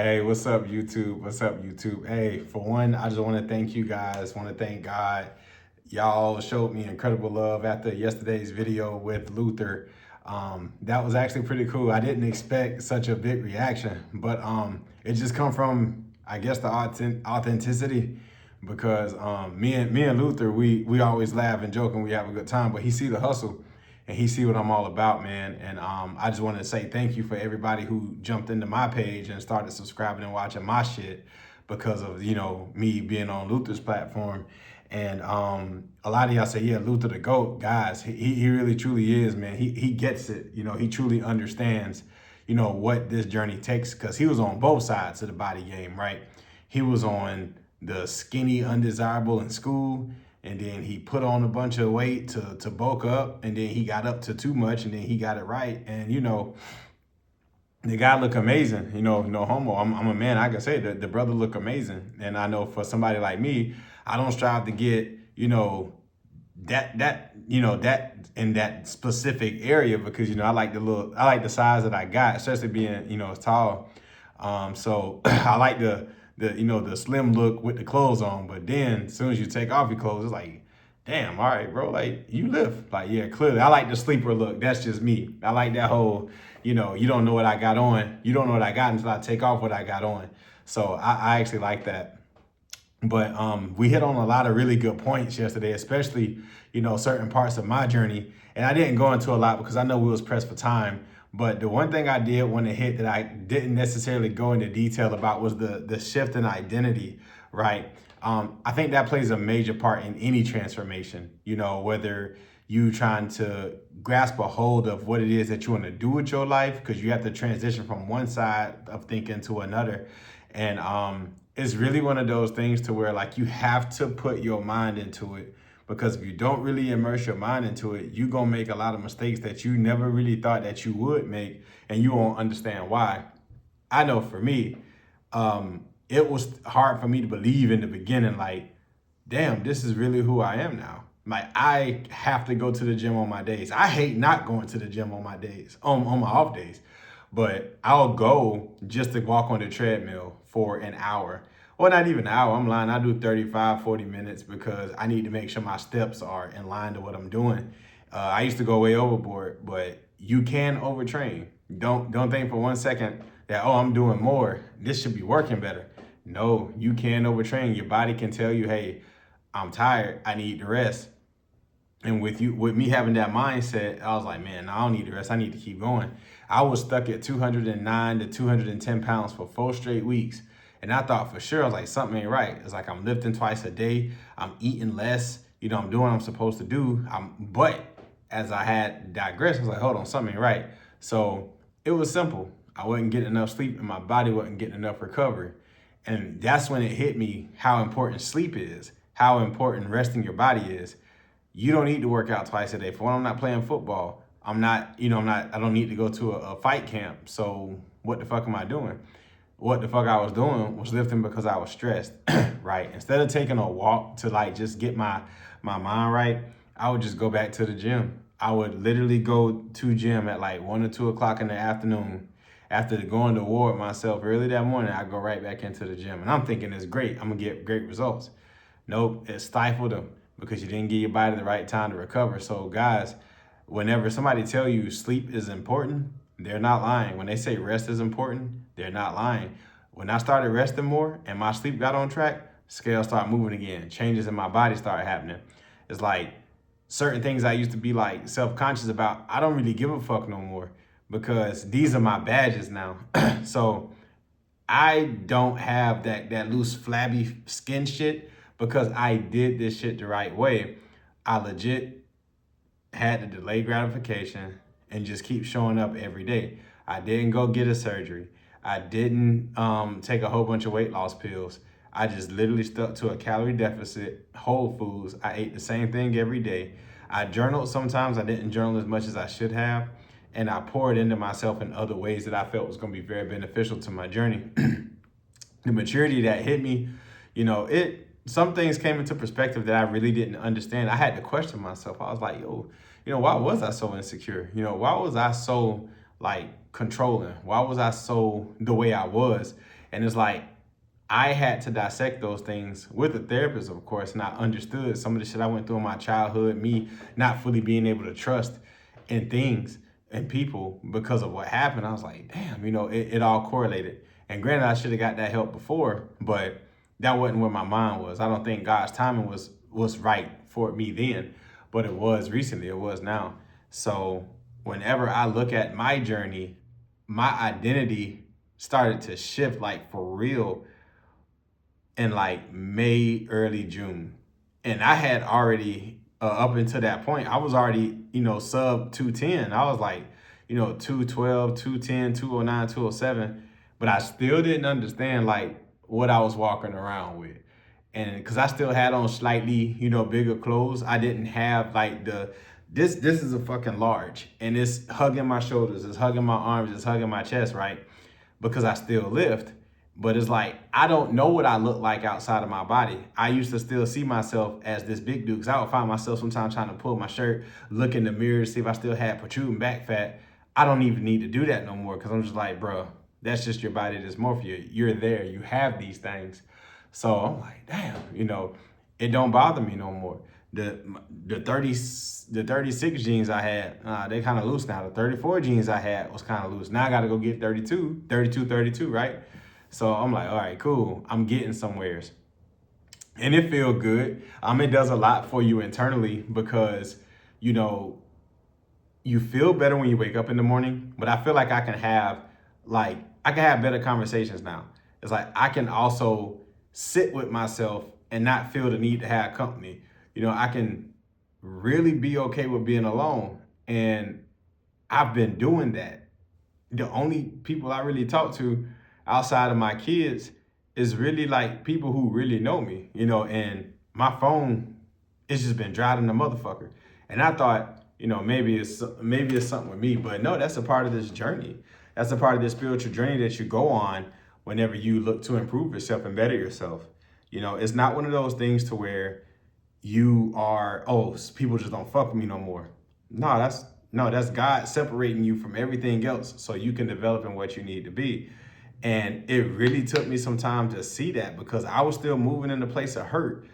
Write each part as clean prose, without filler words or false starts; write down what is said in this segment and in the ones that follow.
Hey, what's up, YouTube? What's up, YouTube? Hey, for one, I just want to thank you guys. Want to thank God. Y'all showed me incredible love after yesterday's video with Luther. That was actually pretty cool. I didn't expect such a big reaction, but it just come from, I guess, the authenticity. Because me and Luther, we always laugh and joke and we have a good time. But he see the hustle, and he see what I'm all about, man. And I just wanted to say thank you for everybody who jumped into my page and started subscribing and watching my shit because of, me being on Luther's platform. And a lot of y'all say, yeah, Luther the GOAT. Guys, he really truly is, man. He gets it. He truly understands, what this journey takes, because he was on both sides of the body game, right? He was on the skinny, undesirable in school, and then he put on a bunch of weight to bulk up, and then he got up to too much, and then he got it right. And the guy look amazing. No homo. I'm a man. I can say that the brother look amazing. And I know for somebody like me, I don't strive to get that in that specific area, because I like the size that I got, especially being tall. So I like the slim look with the clothes on. But then as soon as you take off your clothes, it's like, damn, all right, bro, like you lift. Like, yeah, clearly I like the sleeper look. That's just me. I like that whole, you don't know what I got on. You don't know what I got until I take off what I got on. So I actually like that. But we hit on a lot of really good points yesterday, especially, certain parts of my journey. And I didn't go into a lot because I know we was pressed for time. But the one thing I did want to hit that I didn't necessarily go into detail about was the shift in identity, right? I think that plays a major part in any transformation, whether you trying to grasp a hold of what it is that you want to do with your life, because you have to transition from one side of thinking to another. And it's really one of those things to where, like, you have to put your mind into it, because if you don't really immerse your mind into it, you're going to make a lot of mistakes that you never really thought that you would make, and you won't understand why. I know for me, it was hard for me to believe in the beginning, like, damn, this is really who I am now. Like, I have to go to the gym on my days. I hate not going to the gym on my days, on my off days. But I'll go just to walk on the treadmill for an hour. Well, not even an hour, I'm lying. I do 35, 40 minutes because I need to make sure my steps are in line to what I'm doing. I used to go way overboard, but you can overtrain. Don't think for 1 second that, oh, I'm doing more, this should be working better. No, you can overtrain. Your body can tell you, hey, I'm tired, I need to rest. And with me having that mindset, I was like, man, I don't need to rest. I need to keep going. I was stuck at 209 to 210 pounds for 4 straight weeks. And I thought for sure, I was like, something ain't right. It's like I'm lifting twice a day. I'm eating less. I'm doing what I'm supposed to do. But as I had digressed, I was like, hold on, something ain't right. So it was simple. I wasn't getting enough sleep, and my body wasn't getting enough recovery. And that's when it hit me how important sleep is, how important resting your body is. You don't need to work out twice a day. For one, I'm not playing football. I don't need to go to a fight camp. So what the fuck am I doing? What the fuck I was doing was lifting because I was stressed, right? Instead of taking a walk to like just get my mind right, I would just go back to the gym. I would literally go to gym at like 1 or 2 o'clock in the afternoon. After going to war with myself early that morning, I go right back into the gym. And I'm thinking it's great. I'm gonna get great results. Nope, it stifled them because you didn't give your body the right time to recover. So guys, whenever somebody tell you sleep is important, they're not lying. When they say rest is important, they're not lying. When I started resting more and my sleep got on track, scales start moving again. Changes in my body started happening. It's like certain things I used to be like self-conscious about, I don't really give a fuck no more, because these are my badges now. So I don't have that loose, flabby skin shit because I did this shit the right way. I legit had to delay gratification and just keep showing up every day. I didn't go get a surgery. I didn't take a whole bunch of weight loss pills. I just literally stuck to a calorie deficit, whole foods. I ate the same thing every day. I journaled sometimes. I didn't journal as much as I should have. And I poured into myself in other ways that I felt was going to be very beneficial to my journey. The maturity that hit me, some things came into perspective that I really didn't understand. I had to question myself. I was like, yo, why was I so insecure? Why was I so like controlling? Why was I so the way I was? And it's like, I had to dissect those things with a therapist, of course, and I understood some of the shit I went through in my childhood, me not fully being able to trust in things and people because of what happened. I was like, damn, it all correlated. And granted, I should have got that help before, but that wasn't where my mind was. I don't think God's timing was right for me then, but it was recently, it was now. So whenever I look at my journey, my identity started to shift like for real in like May, early June. And I had already, up until that point, I was already, sub 210. I was like, 212, 210, 209, 207. But I still didn't understand like what I was walking around with. And because I still had on slightly, bigger clothes, I didn't have like this is a fucking large. And it's hugging my shoulders, it's hugging my arms, it's hugging my chest, right? Because I still lift. But it's like, I don't know what I look like outside of my body. I used to still see myself as this big dude, because I would find myself sometimes trying to pull my shirt, look in the mirror, see if I still had protruding back fat. I don't even need to do that no more, because I'm just like, bro, that's just your body dysmorphia. You're there, you have these things. So I'm like, damn, it don't bother me no more. The 36 jeans I had, they kind of loose now. The 34 jeans I had was kind of loose. Now I got to go get 32, right? So I'm like, all right, cool. I'm getting somewheres. And it feel good. It does a lot for you internally because, you feel better when you wake up in the morning, but I feel like I can have better conversations now. It's like I can also sit with myself and not feel the need to have company. I can really be okay with being alone. And I've been doing that. The only people I really talk to outside of my kids is really like people who really know me, and my phone, it's just been dry than the motherfucker. And I thought, maybe it's something with me, but no, that's a part of this journey. That's a part of this spiritual journey that you go on whenever you look to improve yourself and better yourself. It's not one of those things to where you are, oh, people just don't fuck with me no more. That's God separating you from everything else so you can develop in what you need to be. And it really took me some time to see that because I was still moving in a place of hurt.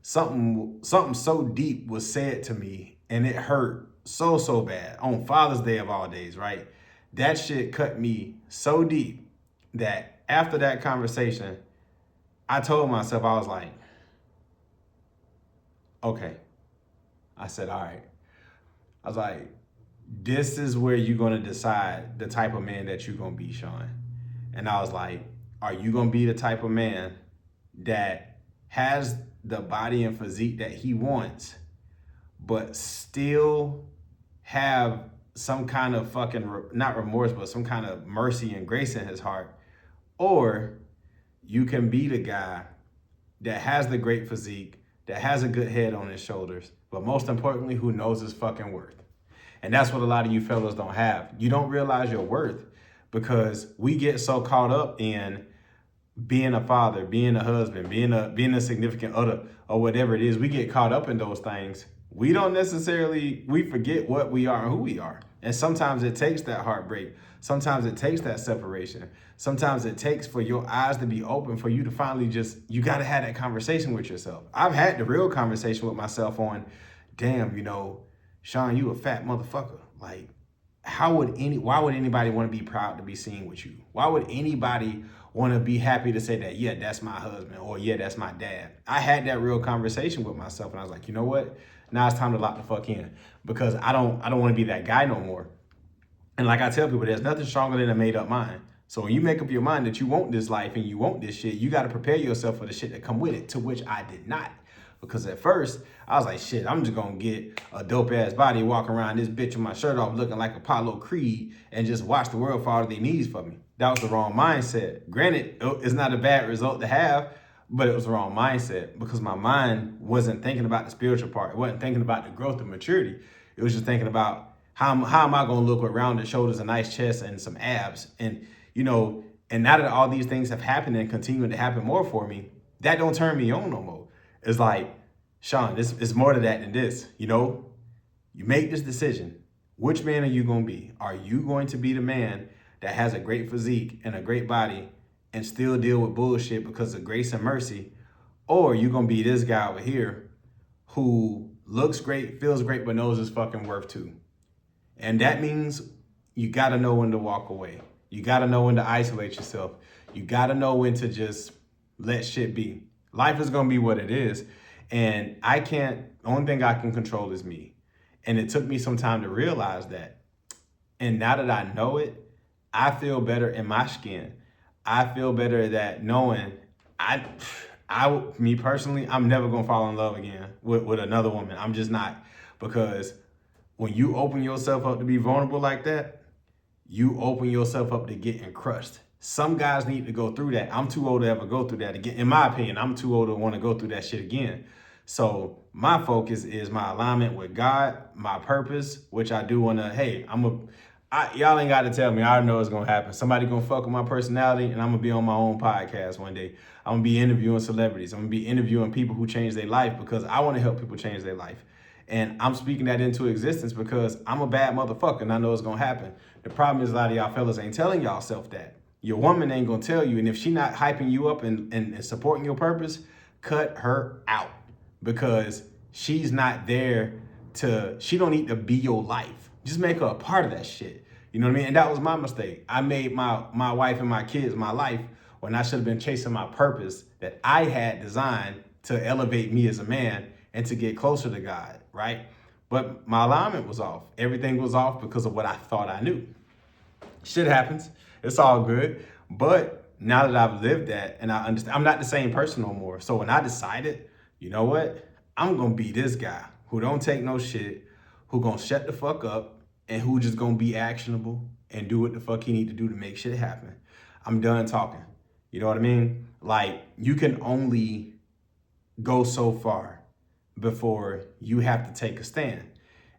Something so deep was said to me and it hurt so bad on Father's Day of all days, right? That shit cut me so deep that after that conversation, I told myself, I was like, okay. I said, all right. I was like, this is where you're going to decide the type of man that you're going to be, Sean. And I was like, are you going to be the type of man that has the body and physique that he wants, but still have some kind of fucking, not remorse, but some kind of mercy and grace in his heart? Or you can be the guy that has the great physique, that has a good head on his shoulders, but most importantly, who knows his fucking worth. And that's what a lot of you fellas don't have. You don't realize your worth because we get so caught up in being a father, being a husband, being a significant other, or whatever it is. We get caught up in those things. We forget what we are and who we are. And sometimes it takes that heartbreak. Sometimes it takes that separation. Sometimes it takes for your eyes to be open for you to finally you got to have that conversation with yourself. I've had the real conversation with myself on, damn, Sean, you a fat motherfucker. Like, why would anybody want to be proud to be seen with you? Why would anybody want to be happy to say that, yeah, that's my husband, or yeah, that's my dad? I had that real conversation with myself and I was like, you know what? Now it's time to lock the fuck in because I don't want to be that guy no more. And like I tell people, there's nothing stronger than a made up mind. So when you make up your mind that you want this life and you want this shit, you got to prepare yourself for the shit that come with it, to which I did not. Because at first, I was like, shit, I'm just going to get a dope-ass body, walk around this bitch with my shirt off looking like Apollo Creed and just watch the world fall to their knees for me. That was the wrong mindset. Granted, it's not a bad result to have, but it was the wrong mindset because my mind wasn't thinking about the spiritual part. It wasn't thinking about the growth and maturity. It was just thinking about how am I going to look with rounded shoulders, a nice chest, and some abs. And, and now that all these things have happened and continuing to happen more for me, that don't turn me on no more. It's like, Sean, this is more to that than this. You make this decision. Which man are you going to be? Are you going to be the man that has a great physique and a great body and still deal with bullshit because of grace and mercy, or you're gonna be this guy over here who looks great, feels great, but knows his fucking worth too. And that means you gotta know when to walk away. You gotta know when to isolate yourself. You gotta know when to just let shit be. Life is gonna be what it is. And the only thing I can control is me. And it took me some time to realize that. And now that I know it, I feel better in my skin. I feel better that knowing me personally, I'm never gonna fall in love again with another woman. I'm just not. Because when you open yourself up to be vulnerable like that, you open yourself up to getting crushed. Some guys need to go through that. I'm too old to ever go through that again. In my opinion, I'm too old to want to go through that shit again. So my focus is my alignment with God, my purpose, which I do want to, y'all ain't got to tell me. I already know it's going to happen. Somebody going to fuck with my personality, and I'm going to be on my own podcast one day. I'm going to be interviewing celebrities. I'm going to be interviewing people who change their life because I want to help people change their life. And I'm speaking that into existence because I'm a bad motherfucker and I know it's going to happen. The problem is a lot of y'all fellas ain't telling y'all self that. Your woman ain't going to tell you. And if she not hyping you up and supporting your purpose, cut her out because she's not there she don't need to be your life. Just make her a part of that shit. You know what I mean? And that was my mistake. I made my wife and my kids my life when I should have been chasing my purpose that I had designed to elevate me as a man and to get closer to God, right? But my alignment was off. Everything was off because of what I thought I knew. Shit happens. It's all good. But now that I've lived that and I understand, I'm not the same person no more. So when I decided, you know what? I'm going to be this guy who don't take no shit, who going to shut the fuck up, and who just going to be actionable and do what the fuck he need to do to make shit happen. I'm done talking. You know what I mean? Like, you can only go so far before you have to take a stand.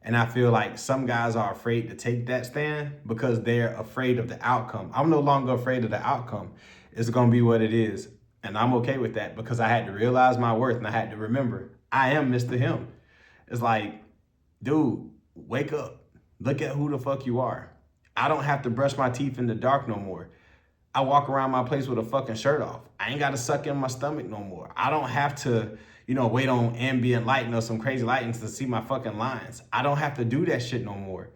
And I feel like some guys are afraid to take that stand because they're afraid of the outcome. I'm no longer afraid of the outcome. It's going to be what it is. And I'm okay with that because I had to realize my worth and I had to remember I am Mr. Him. It's like, dude, wake up. Look at who the fuck you are. I don't have to brush my teeth in the dark no more. I walk around my place with a fucking shirt off. I ain't got to suck in my stomach no more. I don't have to, wait on ambient lighting or some crazy lightings to see my fucking lines. I don't have to do that shit no more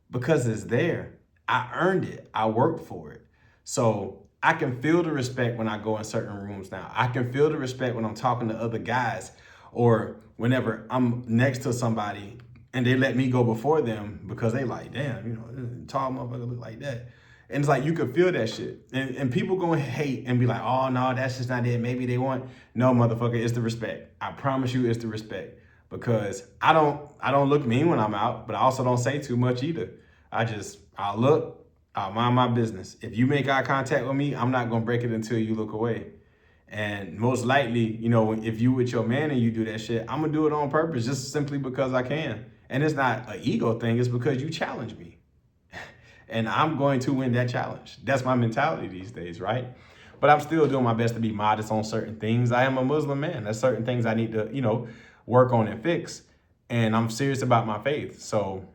because it's there. I earned it. I worked for it. So I can feel the respect when I go in certain rooms now. I can feel the respect when I'm talking to other guys or whenever I'm next to somebody and they let me go before them because they like, damn, tall motherfucker look like that. And it's like, you can feel that shit. And people going to hate and be like, oh, no, that's just not it. Maybe they want. No, motherfucker, it's the respect. I promise you it's the respect. Because I don't look mean when I'm out, but I also don't say too much either. I'll look, I'll mind my business. If you make eye contact with me, I'm not going to break it until you look away. And most likely, if you with your man and you do that shit, I'm going to do it on purpose just simply because I can. And it's not an ego thing. It's because you challenge me. And I'm going to win that challenge. That's my mentality these days, right? But I'm still doing my best to be modest on certain things. I am a Muslim man. There's certain things I need to, work on and fix. And I'm serious about my faith. So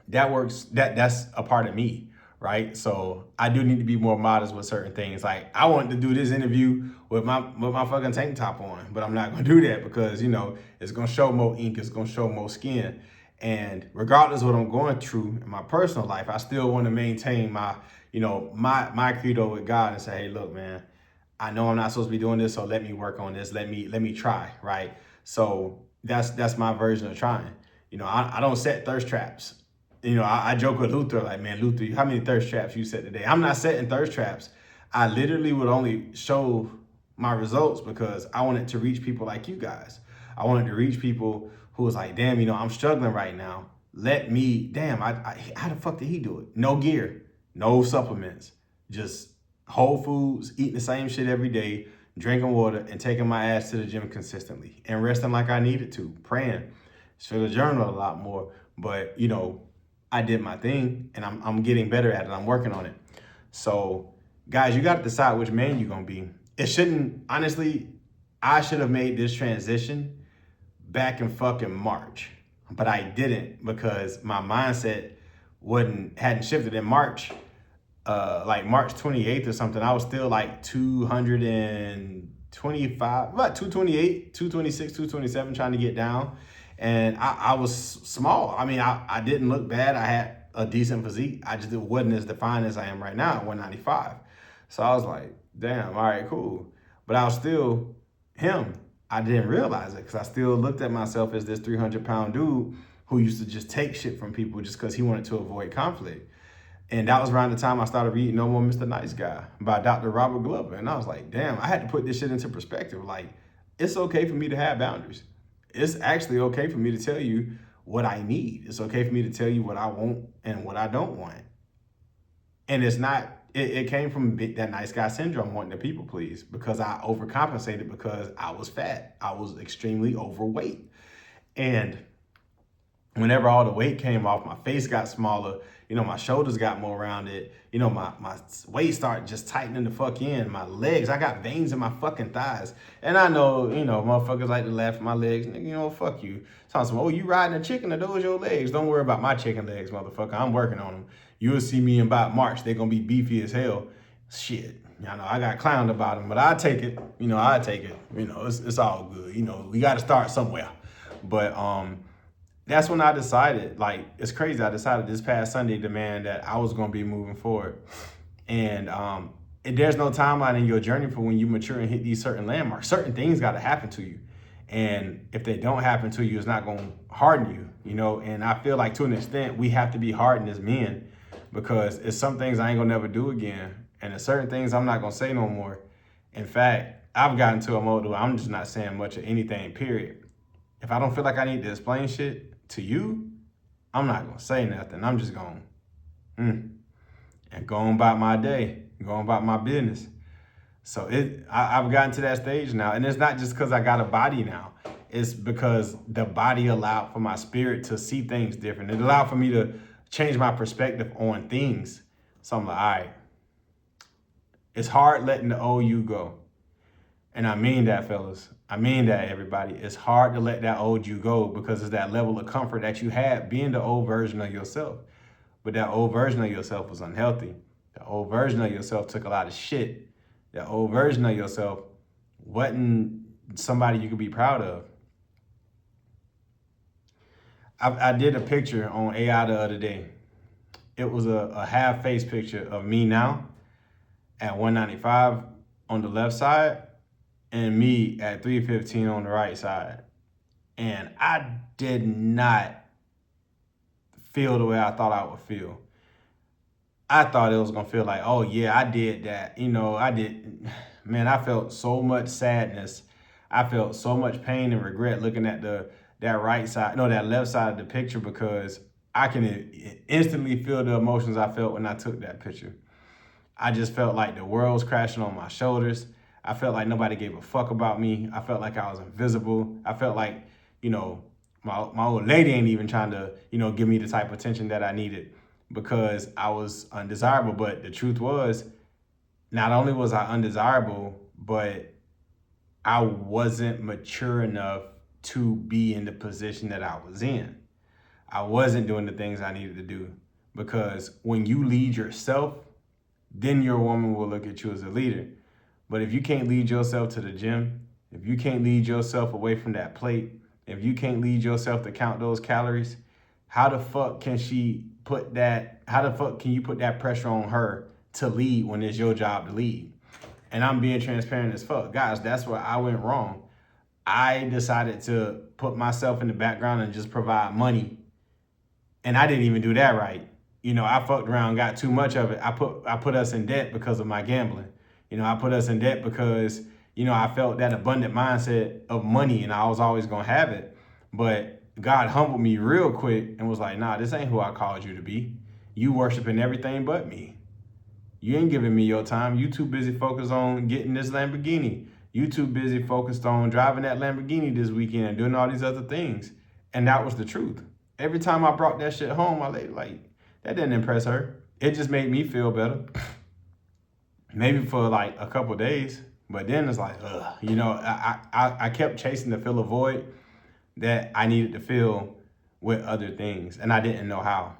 that works. That's a part of me, right? So I do need to be more modest with certain things. Like I wanted to do this interview with my fucking tank top on, but I'm not going to do that because, it's going to show more ink. It's going to show more skin. And regardless of what I'm going through in my personal life, I still want to maintain my, my credo with God and say, hey, look, man, I know I'm not supposed to be doing this, so let me work on this. Let me try, right? So that's my version of trying. I don't set thirst traps. I joke with Luther, like, man, Luther, how many thirst traps you set today? I'm not setting thirst traps. I literally would only show my results because I wanted to reach people like you guys. I wanted to reach people who was like, damn, I'm struggling right now. How the fuck did he do it? No gear, no supplements, just whole foods, eating the same shit every day, drinking water and taking my ass to the gym consistently and resting like I needed to, praying. Should have journaled a lot more, but I did my thing and I'm getting better at it. I'm working on it. So guys, you got to decide which man you're going to be. Honestly, I should have made this transition back in fucking March, but I didn't because my mindset hadn't shifted in March. like March 28th or something, I was still like 225, about 228, 226, 227, trying to get down. And I was small. I mean, I didn't look bad. I had a decent physique. I just wasn't as defined as I am right now at 195. So I was like, damn, all right, cool. But I was still him. I didn't realize it because I still looked at myself as this 300-pound dude who used to just take shit from people just because he wanted to avoid conflict. And that was around the time I started reading No More Mr. Nice Guy by Dr. Robert Glover. And I was like, damn, I had to put this shit into perspective. Like, it's okay for me to have boundaries. It's actually okay for me to tell you what I need. It's okay for me to tell you what I want and what I don't want. And it's not, it came from that nice guy syndrome, wanting to people please, because I overcompensated because I was fat. I was extremely overweight. And whenever all the weight came off, my face got smaller, my shoulders got more rounded, my waist started just tightening the fuck in, my legs, I got veins in my fucking thighs. And I know, motherfuckers like to laugh at my legs, nigga, fuck you. Talking about, oh, you riding a chicken, are those your legs? Don't worry about my chicken legs, motherfucker, I'm working on them. You'll see me in about March, they're gonna be beefy as hell. Shit, I got clowned about them, but I take it, I take it, it's all good. We gotta start somewhere. But, that's when I decided, like, it's crazy. I decided this past Sunday, man, that I was going to be moving forward. And there's no timeline in your journey for when you mature and hit these certain landmarks. Certain things got to happen to you. And if they don't happen to you, it's not going to harden you, And I feel like to an extent, we have to be hardened as men because it's some things I ain't going to never do again. And there's certain things I'm not going to say no more. In fact, I've gotten to a mode where I'm just not saying much of anything, period. If I don't feel like I need to explain shit to you, I'm not going to say nothing. I'm just going and going about my day, going about my business. So I've gotten to that stage now. And it's not just because I got a body now. It's because the body allowed for my spirit to see things different. It allowed for me to change my perspective on things. So I'm like, all right, it's hard letting the old you go. And I mean that, fellas. I mean that, everybody. It's hard to let that old you go because it's that level of comfort that you had being the old version of yourself. But that old version of yourself was unhealthy. The old version of yourself took a lot of shit. That old version of yourself wasn't somebody you could be proud of. I did a picture on AI the other day. It was a half-face picture of me now at 195 on the left side and me at 315 on the right side. And I did not feel the way I thought I would feel. I thought it was gonna feel like, oh yeah, I did that. I did. Man, I felt so much sadness. I felt so much pain and regret looking at that left side of the picture because I can instantly feel the emotions I felt when I took that picture. I just felt like the world was crashing on my shoulders. I felt like nobody gave a fuck about me. I felt like I was invisible. I felt like, my old lady ain't even trying to, give me the type of attention that I needed because I was undesirable. But the truth was, not only was I undesirable, but I wasn't mature enough to be in the position that I was in. I wasn't doing the things I needed to do because when you lead yourself, then your woman will look at you as a leader. But if you can't lead yourself to the gym, if you can't lead yourself away from that plate, if you can't lead yourself to count those calories, how the fuck can you put that pressure on her to lead when it's your job to lead? And I'm being transparent as fuck. Guys, that's where I went wrong. I decided to put myself in the background and just provide money. And I didn't even do that right. I fucked around, got too much of it. I put us in debt because of my gambling. I put us in debt because, I felt that abundant mindset of money and I was always going to have it. But God humbled me real quick and was like, nah, this ain't who I called you to be. You worshiping everything but me. You ain't giving me your time. You too busy focused on getting this Lamborghini. You too busy focused on driving that Lamborghini this weekend and doing all these other things. And that was the truth. Every time I brought that shit home, my lady, that didn't impress her. It just made me feel better. Maybe for like a couple days, but then it's like, I kept chasing to fill a void that I needed to fill with other things, and I didn't know how.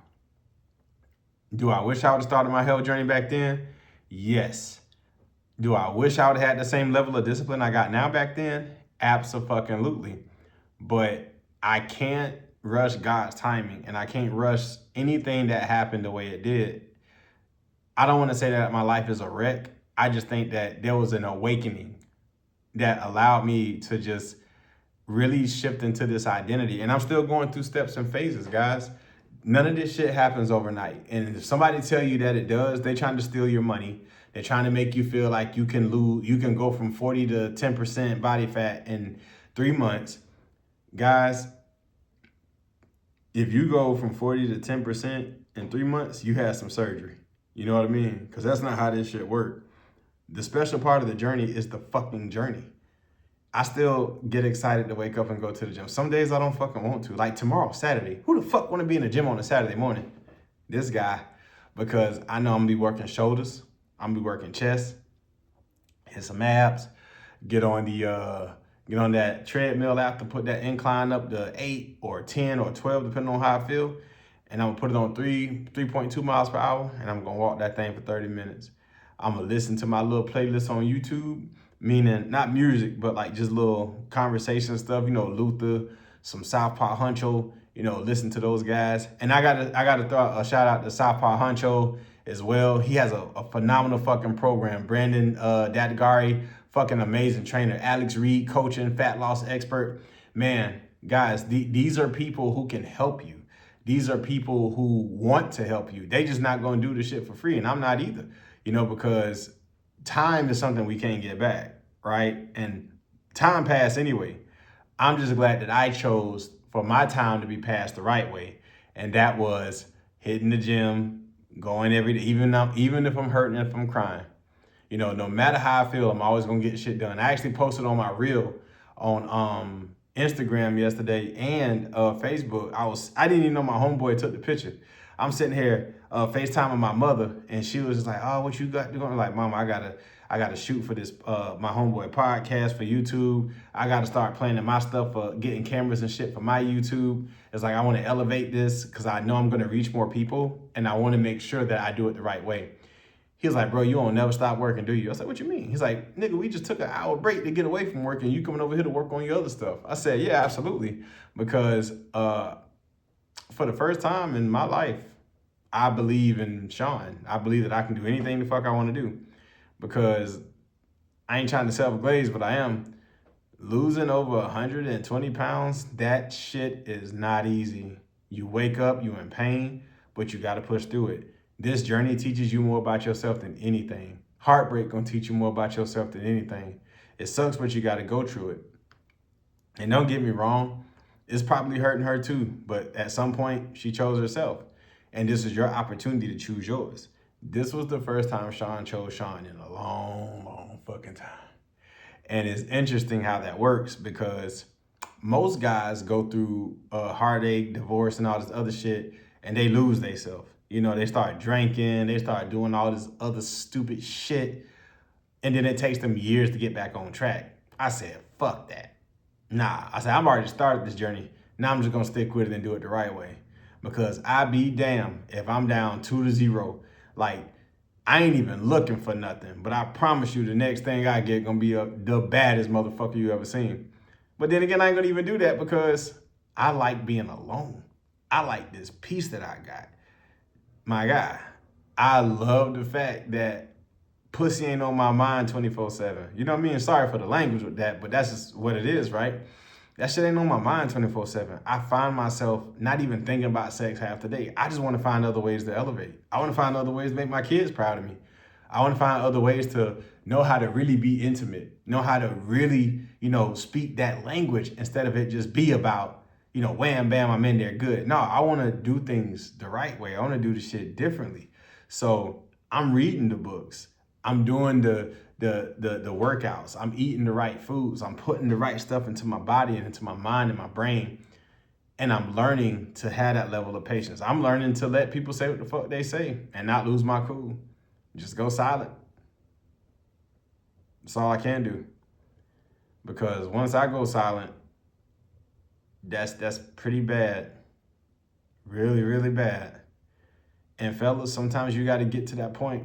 Do I wish I would have started my health journey back then? Yes. Do I wish I would have had the same level of discipline I got now back then? Absolutely. But I can't rush God's timing, and I can't rush anything that happened the way it did. I don't want to say that my life is a wreck. I just think that there was an awakening that allowed me to just really shift into this identity. And I'm still going through steps and phases, guys. None of this shit happens overnight. And if somebody tell you that it does, they're trying to steal your money. They're trying to make you feel like you can go from 40 to 10% body fat in 3 months. Guys, if you go from 40 to 10% in 3 months, you had some surgery. You know what I mean? Because that's not how this shit works. The special part of the journey is the fucking journey. I still get excited to wake up and go to the gym. Some days I don't fucking want to. Like tomorrow, Saturday. Who the fuck want to be in the gym on a Saturday morning? This guy. Because I know I'm going to be working shoulders. I'm going to be working chest. Hit some abs. Get on that treadmill after, put that incline up to 8 or 10 or 12, depending on how I feel. And I'm going to put it on 3.2 miles per hour. And I'm going to walk that thing for 30 minutes. I'm going to listen to my little playlist on YouTube. Meaning not music, but like just little conversation stuff, Luther, some Southpaw Huncho, listen to those guys. And I gotta throw a shout out to Southpaw Huncho as well. He has a phenomenal fucking program. Brandon Dadgari, fucking amazing trainer. Alex Reed, coaching, fat loss expert. Man, guys, these are people who can help you. These are people who want to help you. They just not gonna do the shit for free, and I'm not either, because time is something we can't get back, right? And time passed anyway. I'm just glad that I chose for my time to be passed the right way. And that was hitting the gym, going every day, even if I'm hurting, if I'm crying. No matter how I feel, I'm always gonna get shit done. I actually posted on my reel on Instagram yesterday and Facebook. I didn't even know my homeboy took the picture. I'm sitting here FaceTiming my mother, and she was just like, "Oh, what you got doing?" I'm like, "Mama, I gotta shoot for this my homeboy podcast for YouTube. I gotta start planning my stuff for getting cameras and shit for my YouTube. It's like I want to elevate this because I know I'm gonna reach more people, and I want to make sure that I do it the right way." He was like, "Bro, you won't never stop working, do you?" I was like, "What you mean?" He's like, "Nigga, we just took an hour break to get away from work, and you coming over here to work on your other stuff." I said, "Yeah, absolutely," because for the first time in my life, I believe in Sean. I believe that I can do anything the fuck I want to do, because I ain't trying to self-glaze, but I am. Losing over 120 pounds, that shit is not easy. You wake up, you in pain, but you got to push through it. This journey teaches you more about yourself than anything. Heartbreak gonna teach you more about yourself than anything. It sucks, but you got to go through it. And don't get me wrong, it's probably hurting her too, but at some point, she chose herself. And this is your opportunity to choose yours. This was the first time Sean chose Sean in a long, long fucking time. And it's interesting how that works, because most guys go through heartache, divorce, and all this other shit, and they lose themselves. They start drinking, they start doing all this other stupid shit, and then it takes them years to get back on track. I said, fuck that. Nah, I said, I've already started this journey. Now I'm just gonna stick with it and do it the right way. Because I be damned if I'm down 2-0. Like, I ain't even looking for nothing, but I promise you the next thing I get gonna be the baddest motherfucker you ever seen. But then again, I ain't gonna even do that because I like being alone. I like this peace that I got. My God, I love the fact that pussy ain't on my mind 24/7. You know what I mean? Sorry for the language with that, but that's just what it is, right? That shit ain't on my mind 24/7. I find myself not even thinking about sex half the day. I just want to find other ways to elevate. I want to find other ways to make my kids proud of me. I want to find other ways to know how to really be intimate, know how to really, speak that language instead of it just be about, wham, bam, I'm in there good. No, I want to do things the right way. I want to do the shit differently. So I'm reading the books. I'm doing the workouts. I'm eating the right foods. I'm putting the right stuff into my body and into my mind and my brain. And I'm learning to have that level of patience. I'm learning to let people say what the fuck they say and not lose my cool. Just go silent. That's all I can do. Because once I go silent, that's pretty bad. Really, really bad. And fellas, sometimes you got to get to that point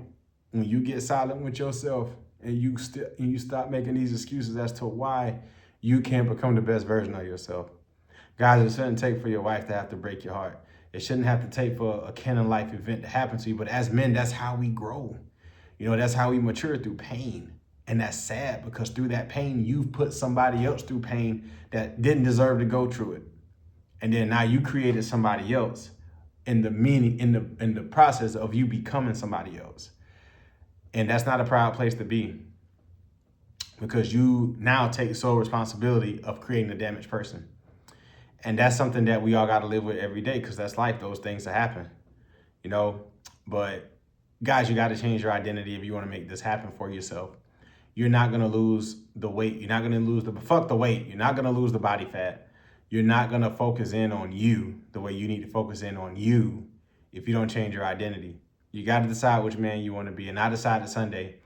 when you get silent with yourself and you stop making these excuses as to why you can't become the best version of yourself. Guys, it shouldn't take for your wife to have to break your heart. It shouldn't have to take for a canon life event to happen to you. But as men, that's how we grow. You know, that's how we mature, through pain. And that's sad, because through that pain, you've put somebody else through pain that didn't deserve to go through it. And then now you created somebody else in the process of you becoming somebody else. And that's not a proud place to be, because you now take sole responsibility of creating a damaged person. And that's something that we all got to live with every day, because that's life. Those things that happen, you know. But guys, you got to change your identity if you want to make this happen for yourself. You're not going to lose the weight. You're not going to lose fuck the weight. You're not going to lose the body fat. You're not going to focus in on you the way you need to focus in on you if you don't change your identity. You got to decide which man you want to be. And I decided Sunday,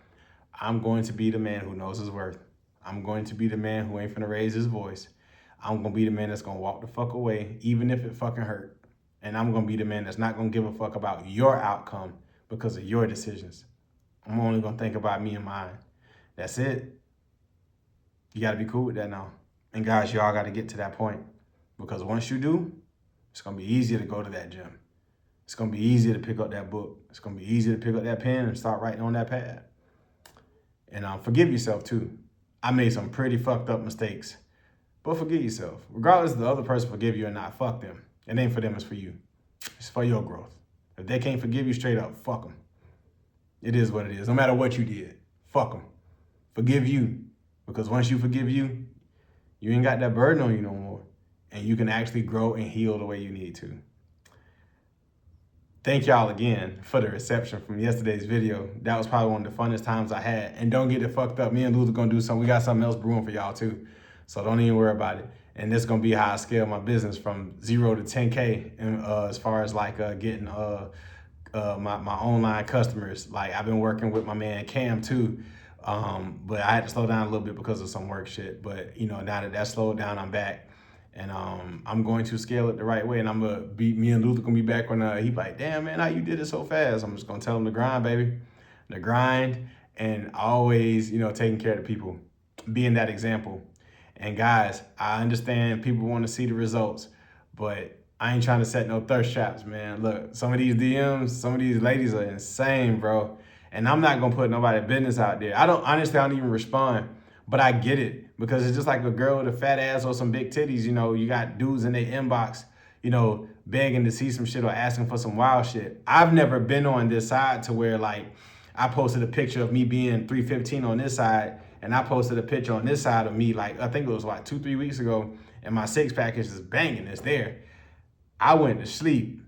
I'm going to be the man who knows his worth. I'm going to be the man who ain't finna raise his voice. I'm going to be the man that's going to walk the fuck away, even if it fucking hurt. And I'm going to be the man that's not going to give a fuck about your outcome because of your decisions. I'm only going to think about me and mine. That's it. You got to be cool with that now. And guys, y'all got to get to that point, because once you do, it's going to be easier to go to that gym. It's going to be easier to pick up that book. It's going to be easier to pick up that pen and start writing on that pad. And forgive yourself too. I made some pretty fucked up mistakes, but forgive yourself. Regardless of the other person forgive you or not, fuck them. It ain't for them, it's for you. It's for your growth. If they can't forgive you, straight up, fuck them. It is what it is. No matter what you did, fuck them. Forgive you, because once you forgive you, you ain't got that burden on you no more, and you can actually grow and heal the way you need to. Thank y'all again for the reception from yesterday's video. That was probably one of the funnest times I had. And don't get it fucked up. Me and Luther gonna do something. We got something else brewing for y'all too. So don't even worry about it. And this is gonna be how I scale my business from 0 to 10K. And as far as like getting my online customers. Like, I've been working with my man Cam too. But I had to slow down a little bit because of some work shit. But you know, now that that's slowed down, I'm back. And I'm going to scale it the right way. And I'm gonna be, me and Luther gonna be back when he like, damn man, how you did it so fast? I'm just gonna tell him the grind, baby. The grind, and always, you know, taking care of the people, being that example. And guys, I understand people want to see the results, but I ain't trying to set no thirst traps, man. Look, some of these DMs, some of these ladies are insane, bro. And I'm not gonna put nobody's business out there. I don't even respond, but I get it, because it's just like a girl with a fat ass or some big titties. You know, you got dudes in their inbox, you know, begging to see some shit or asking for some wild shit. I've never been on this side to where, like, I posted a picture of me being 315 on this side, and I posted a picture on this side of me, like, I think it was like 2-3 weeks ago, and my six pack is just banging. It's there. I went to sleep.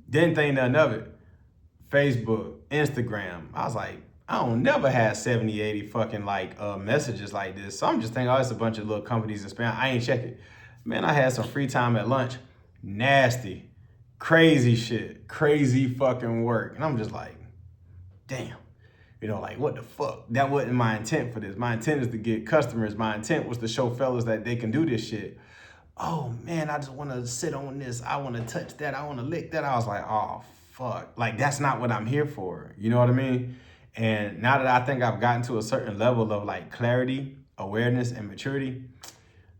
Didn't think nothing of it. Facebook, Instagram. I was like, I don't never have 70, 80 fucking like messages like this. So I'm just thinking, oh, it's a bunch of little companies in spam. I ain't check it. Man, I had some free time at lunch. Nasty, crazy shit, crazy fucking work. And I'm just like, damn. You know, like, what the fuck? That wasn't my intent for this. My intent is to get customers. My intent was to show fellas that they can do this shit. Oh man, I just want to sit on this. I want to touch that. I want to lick that. I was like, oh fuck. Like, that's not what I'm here for. You know what I mean? And now that I think I've gotten to a certain level of like clarity, awareness, and maturity,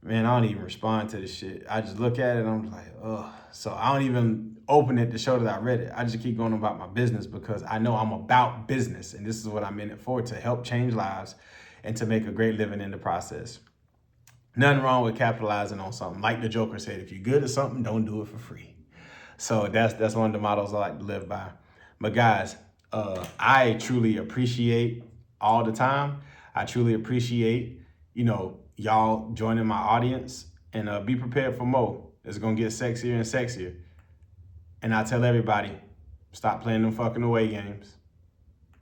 man, I don't even respond to this shit. I just look at it and I'm like, ugh. So I don't even open it to show that I read it. I just keep going about my business, because I know I'm about business, and this is what I'm in it for, to help change lives and to make a great living in the process. Nothing wrong with capitalizing on something. Like the Joker said, if you're good at something, don't do it for free. So that's one of the mottos I like to live by. But guys, I truly appreciate all the time. I truly appreciate, you know, y'all joining my audience, and be prepared for more. It's gonna get sexier and sexier. And I tell everybody, stop playing them fucking away games.